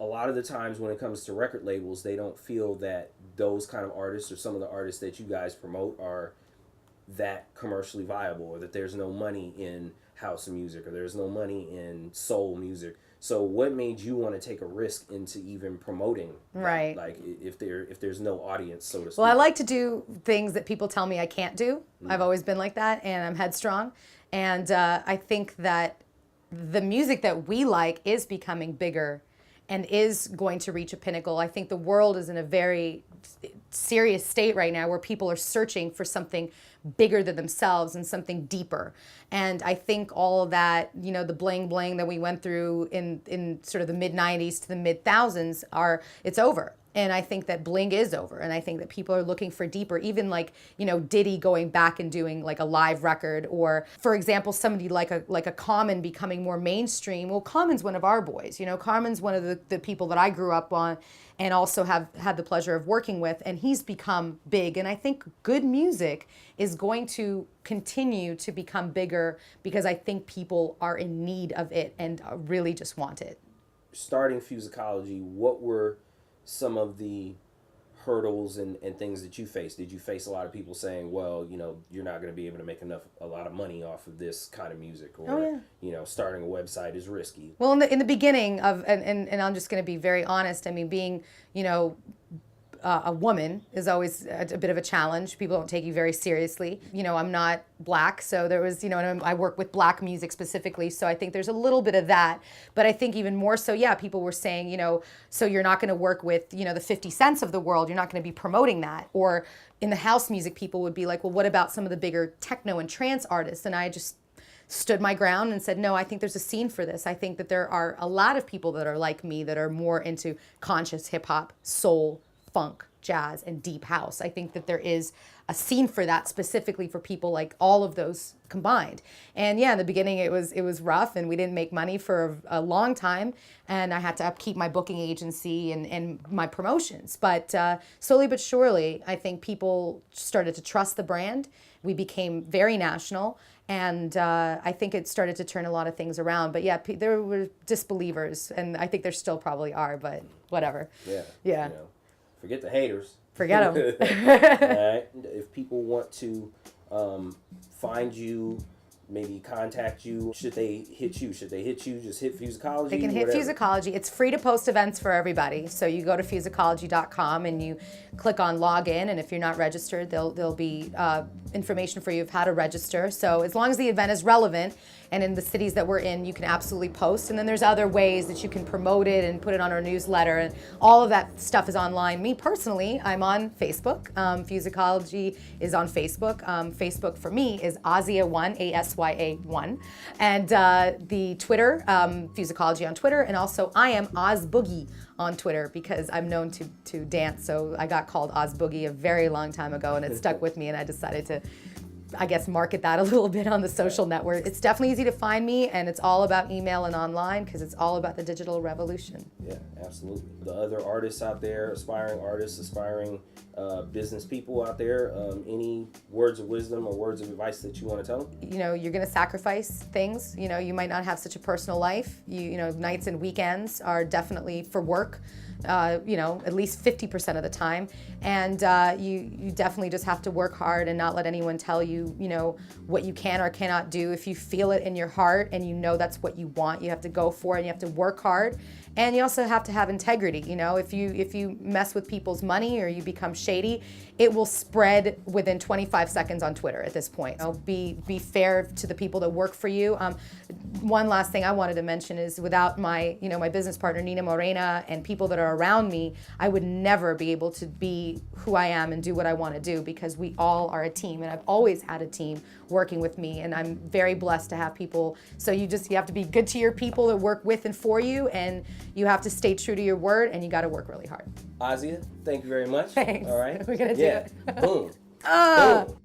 a lot of the times when it comes to record labels, they don't feel that those kind of artists or some of the artists that you guys promote are that commercially viable, or that there's no money in house music, or there's no money in soul music. So what made you want to take a risk into even promoting that? Right. Like if there's no audience, so to speak? Well, I like to do things that people tell me I can't do. I've always been like that, and I'm headstrong. And I think that the music that we like is becoming bigger and is going to reach a pinnacle. I think the world is in a very serious state right now where people are searching for something bigger than themselves and something deeper. And I think all of that, you know, the bling bling that we went through in sort of the mid 90s to the mid thousands it's over. And I think that bling is over. And I think that people are looking for deeper, even like, you know, Diddy going back and doing like a live record, or for example, somebody like a Common becoming more mainstream. Well, Common's one of our boys, you know, Common's one of the people that I grew up on and also have had the pleasure of working with, and he's become big. And I think good music is going to continue to become bigger because I think people are in need of it and really just want it. Starting Fusicology, what were some of the hurdles and things that you faced? Did you face a lot of people saying, well, you know, you're not going to be able to make a lot of money off of this kind of music, or you know, starting a website is risky? Well, in the beginning of, and I'm just going to be very honest, I mean, being, you know, a woman is always a bit of a challenge. People don't take you very seriously. You know, I'm not black, so there was, you know, and I work with black music specifically, so I think there's a little bit of that. But I think even more so, yeah, people were saying, you know, so you're not going to work with, you know, the 50 Cents of the world. You're not going to be promoting that. Or in the house music, people would be like, well, what about some of the bigger techno and trance artists? And I just stood my ground and said, no, I think there's a scene for this. I think that there are a lot of people that are like me that are more into conscious hip hop, soul, funk, jazz, and deep house. I think that there is a scene for that specifically for people like all of those combined. And yeah, in the beginning it was rough, and we didn't make money for a long time, and I had to upkeep my booking agency and my promotions. But slowly but surely, I think people started to trust the brand. We became very national, and I think it started to turn a lot of things around. But yeah, there were disbelievers, and I think there still probably are, but whatever. Yeah. Yeah. You know, forget the haters. Forget them. All right. If people want to find you, maybe contact you, should they hit you? Should they hit you? Just hit Fusicology? They can hit Fusicology. It's free to post events for everybody. So you go to fusicology.com and you click on login, and if you're not registered, there'll be information for you of how to register. So as long as the event is relevant and in the cities that we're in, you can absolutely post. And then there's other ways that you can promote it and put it on our newsletter, and all of that stuff is online. Me personally, I'm on Facebook. Fusicology is on Facebook. Facebook for me is Asya1, ASYA1. And the Twitter, Fusicology on Twitter, and also I am Oz Boogie on Twitter because I'm known to dance. So I got called Oz Boogie a very long time ago, and it stuck with me, and I decided to, I guess, market that a little bit on the social network. It's definitely easy to find me, and it's all about email and online because it's all about the digital revolution. Yeah, absolutely. The other artists out there, aspiring artists, aspiring business people out there, any words of wisdom or words of advice that you want to tell them? You know, you're going to sacrifice things. You know, you might not have such a personal life. You know, nights and weekends are definitely for work. You know, at least 50% of the time. And you definitely just have to work hard and not let anyone tell you, you know, what you can or cannot do. If you feel it in your heart and you know that's what you want, you have to go for it, and you have to work hard. And you also have to have integrity. You know, if you mess with people's money or you become shady, it will spread within 25 seconds on Twitter at this point. You know, be fair to the people that work for you. One last thing I wanted to mention is without my business partner Nina Morena and people that are around me, I would never be able to be who I am and do what I want to do, because we all are a team, and I've always had a team working with me, and I'm very blessed to have people. So you have to be good to your people that work with and for you, and you have to stay true to your word, and you got to work really hard. Asya, thank you very much. Thanks. All right. We're gonna do it. Boom. Boom.